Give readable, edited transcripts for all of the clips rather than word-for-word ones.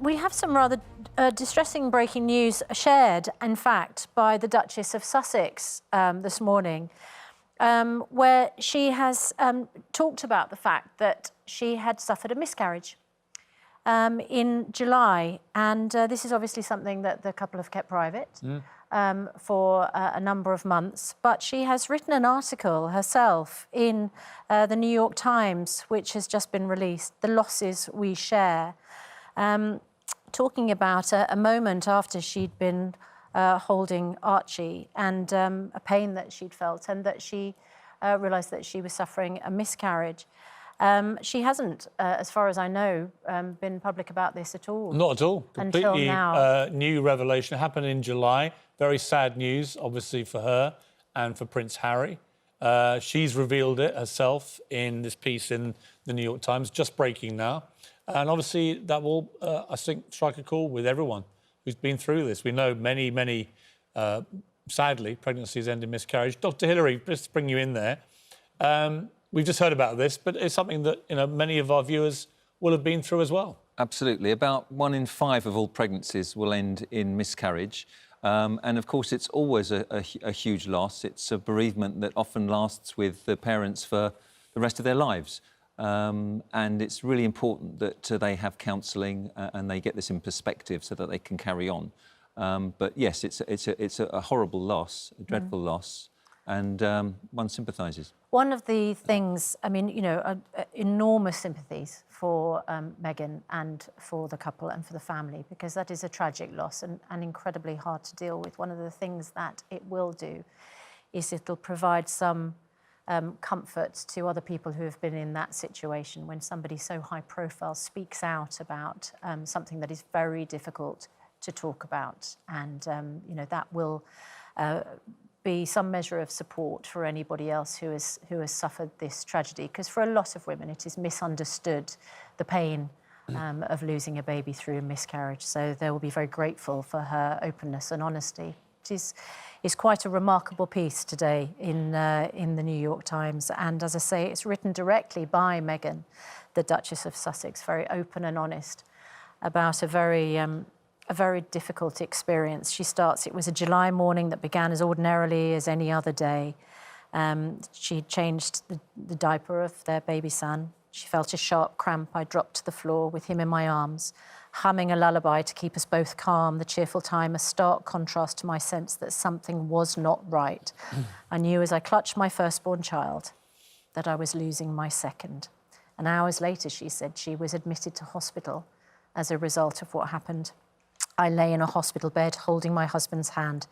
We have some rather distressing breaking news shared, in fact, by the Duchess of Sussex this morning, where she has talked about the fact that she had suffered a miscarriage in July. And this is obviously something that the couple have kept private for a number of months. But she has written an article herself in the New York Times, which has just been released, "The Losses We Share," talking about a moment after she'd been holding Archie and a pain that she'd felt, and that she realised that she was suffering a miscarriage. She hasn't, as far as I know, been public about this at all. Not at all. Completely until now. New revelation. It happened in July. Very sad news, obviously, for her and for Prince Harry. She's revealed it herself in this piece in the New York Times, just breaking now. And obviously that will, I think, strike a chord with everyone who's been through this. We know many, sadly, pregnancies end in miscarriage. Dr. Hilary, just to bring you in there. We've just heard about this, but it's something that many of our viewers will have been through as well. Absolutely. About 1 in 5 of all pregnancies will end in miscarriage. And, of course, it's always a huge loss. It's a bereavement that often lasts with the parents for the rest of their lives. And it's really important that they have counselling and they get this in perspective so that they can carry on. But, yes, it's a horrible loss, a dreadful loss, and one sympathises. One of the things, I mean, enormous sympathies for Meghan and for the couple and for the family, because that is a tragic loss and incredibly hard to deal with. One of the things that it will do is it'll provide some comfort to other people who have been in that situation when somebody so high profile speaks out about something that is very difficult to talk about. And, that will be some measure of support for anybody else who has suffered this tragedy. Because for a lot of women, it is misunderstood, the pain of losing a baby through a miscarriage. So they will be very grateful for her openness and honesty. It is quite a remarkable piece today in the New York Times. And as I say, it's written directly by Meghan, the Duchess of Sussex, very open and honest about a very difficult experience. She starts, it was a July morning that began as ordinarily as any other day. She changed the diaper of their baby son. She felt a sharp cramp. I dropped to the floor with him in my arms, humming a lullaby to keep us both calm, the cheerful time, a stark contrast to my sense that something was not right. I knew as I clutched my firstborn child that I was losing my second. And hours later, she said, she was admitted to hospital as a result of what happened. I lay in a hospital bed holding my husband's hand.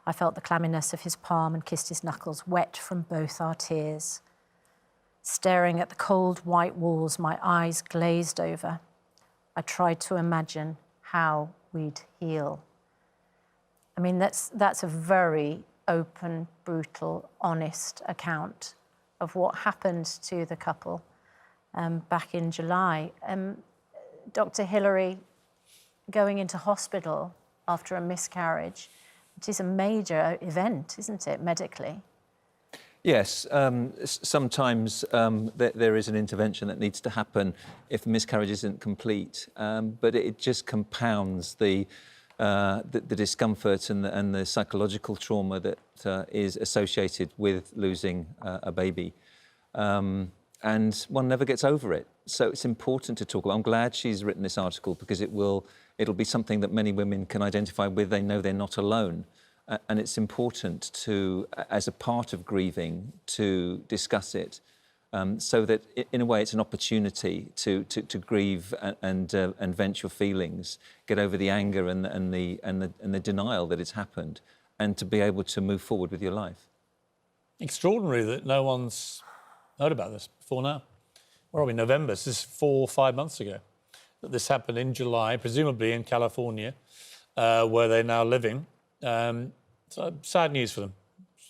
I felt the clamminess of his palm and kissed his knuckles, wet from both our tears. Staring at the cold white walls, my eyes glazed over. I tried to imagine how we'd heal. I mean, that's a very open, brutal, honest account of what happened to the couple back in July. Dr. Hilary, going into hospital after a miscarriage, it is a major event, isn't it, medically? Yes, sometimes there is an intervention that needs to happen if the miscarriage isn't complete, but it just compounds the discomfort and the psychological trauma that is associated with losing a baby. And one never gets over it. So it's important to talk about. I'm glad she's written this article because it'll be something that many women can identify with. They know they're not alone. And it's important to, as a part of grieving, to discuss it so that, in a way, it's an opportunity to grieve and vent your feelings, get over the anger and the denial that it's happened, and to be able to move forward with your life. Extraordinary that no one's heard about this before now. Where are we? November. This is 4 or 5 months ago that this happened in July, presumably in California, where they're now living. So sad news for them.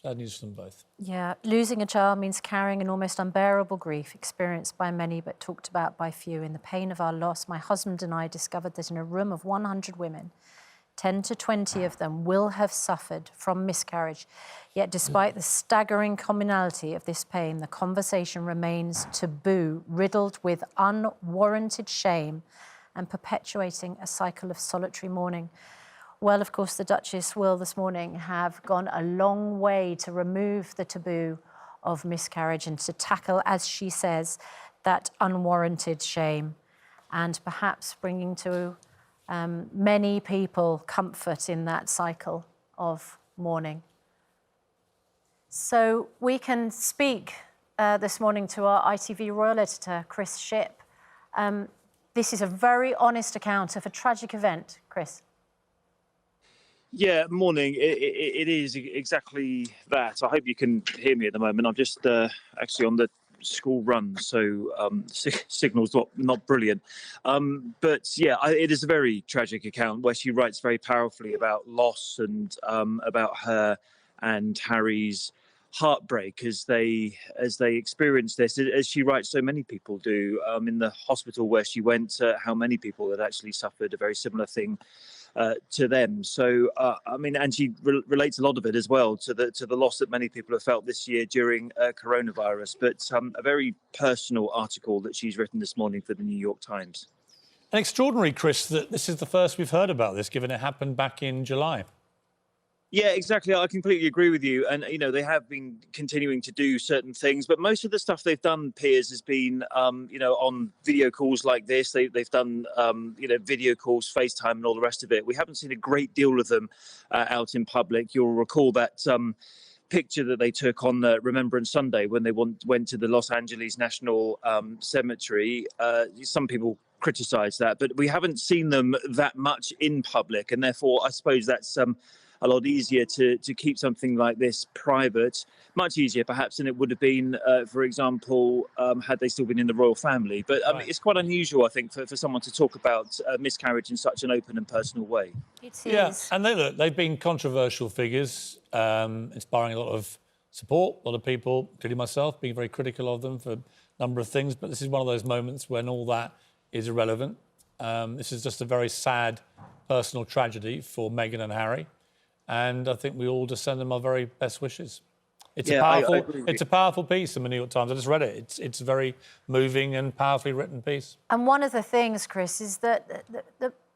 Sad news for them both. Yeah, losing a child means carrying an almost unbearable grief experienced by many but talked about by few. In the pain of our loss, my husband and I discovered that in a room of 100 women, 10 to 20 of them will have suffered from miscarriage. Yet despite the staggering commonality of this pain, the conversation remains taboo, riddled with unwarranted shame and perpetuating a cycle of solitary mourning. Well, of course, the Duchess will this morning have gone a long way to remove the taboo of miscarriage and to tackle, as she says, that unwarranted shame, and perhaps bringing to many people comfort in that cycle of mourning. So we can speak this morning to our ITV Royal Editor, Chris Shipp. This is a very honest account of a tragic event, Chris. Yeah, morning. It is exactly that. I hope you can hear me at the moment. I'm just actually on the school run, so signal's not brilliant. But yeah, it is a very tragic account where she writes very powerfully about loss and about her and Harry's heartbreak as they experience this, as she writes so many people do, in the hospital where she went, how many people had actually suffered a very similar thing to them. So I mean, and she relates a lot of it as well to the loss that many people have felt this year during coronavirus. But a very personal article that she's written this morning for the New York Times. And extraordinary, Chris, that this is the first we've heard about this, given it happened back in July. Yeah, exactly. I completely agree with you. And, you know, they have been continuing to do certain things, but most of the stuff they've done, Piers, has been, you know, on video calls like this. They've done, you know, video calls, FaceTime and all the rest of it. We haven't seen a great deal of them out in public. You'll recall that picture that they took on Remembrance Sunday when they went to the Los Angeles National Cemetery. Some people criticise that, but we haven't seen them that much in public. And therefore, I suppose that's a lot easier to keep something like this private, much easier perhaps than it would have been, for example, had they still been in the royal family. But Right. it's quite unusual, I think, for someone to talk about miscarriage in such an open and personal way. It is. Yeah, and they've been controversial figures, inspiring a lot of support, a lot of people, including myself, being very critical of them for a number of things. But this is one of those moments when all that is irrelevant. This is just a very sad personal tragedy for Meghan and Harry. And I think we all just send them our very best wishes. It's I a powerful, agree. it's a powerful piece in the New York Times. I just read it. It's a very moving and powerfully written piece. And one of the things, Chris, is that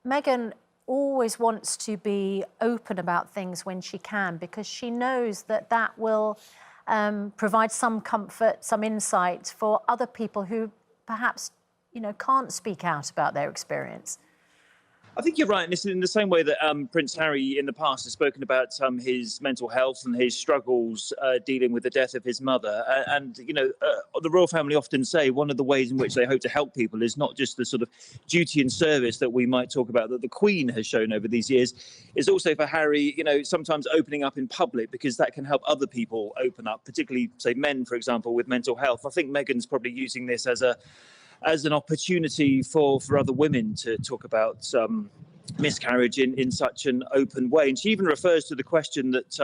Meghan always wants to be open about things when she can, because she knows that that will provide some comfort, some insight for other people who perhaps, you know, can't speak out about their experience. I think you're right, and it's in the same way that Prince Harry in the past has spoken about his mental health and his struggles dealing with the death of his mother. And you know, the royal family often say one of the ways in which they hope to help people is not just the sort of duty and service that we might talk about that the Queen has shown over these years, is also for Harry, you know, sometimes opening up in public, because that can help other people open up, particularly, say, men, for example, with mental health. I think Meghan's probably using this as an opportunity for other women to talk about miscarriage in such an open way. And she even refers to the question that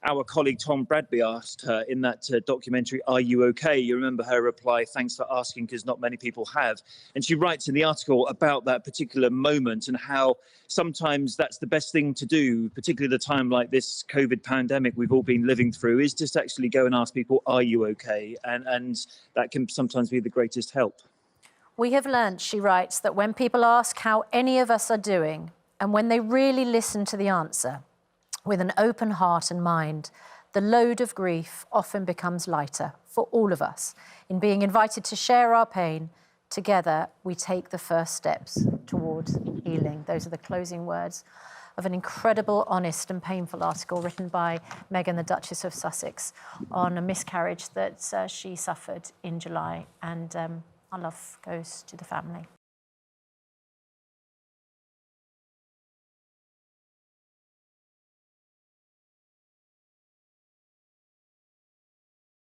our colleague Tom Bradby asked her in that documentary, Are You OK? You remember her reply, thanks for asking, because not many people have. And she writes in the article about that particular moment and how sometimes that's the best thing to do, particularly at a time like this COVID pandemic we've all been living through, is just actually go and ask people, are you OK? And that can sometimes be the greatest help. We have learnt, she writes, that when people ask how any of us are doing, and when they really listen to the answer with an open heart and mind, the load of grief often becomes lighter for all of us. In being invited to share our pain, together we take the first steps towards healing. Those are the closing words of an incredible, honest and painful article written by Meghan, the Duchess of Sussex, on a miscarriage that she suffered in July. And our love goes to the family.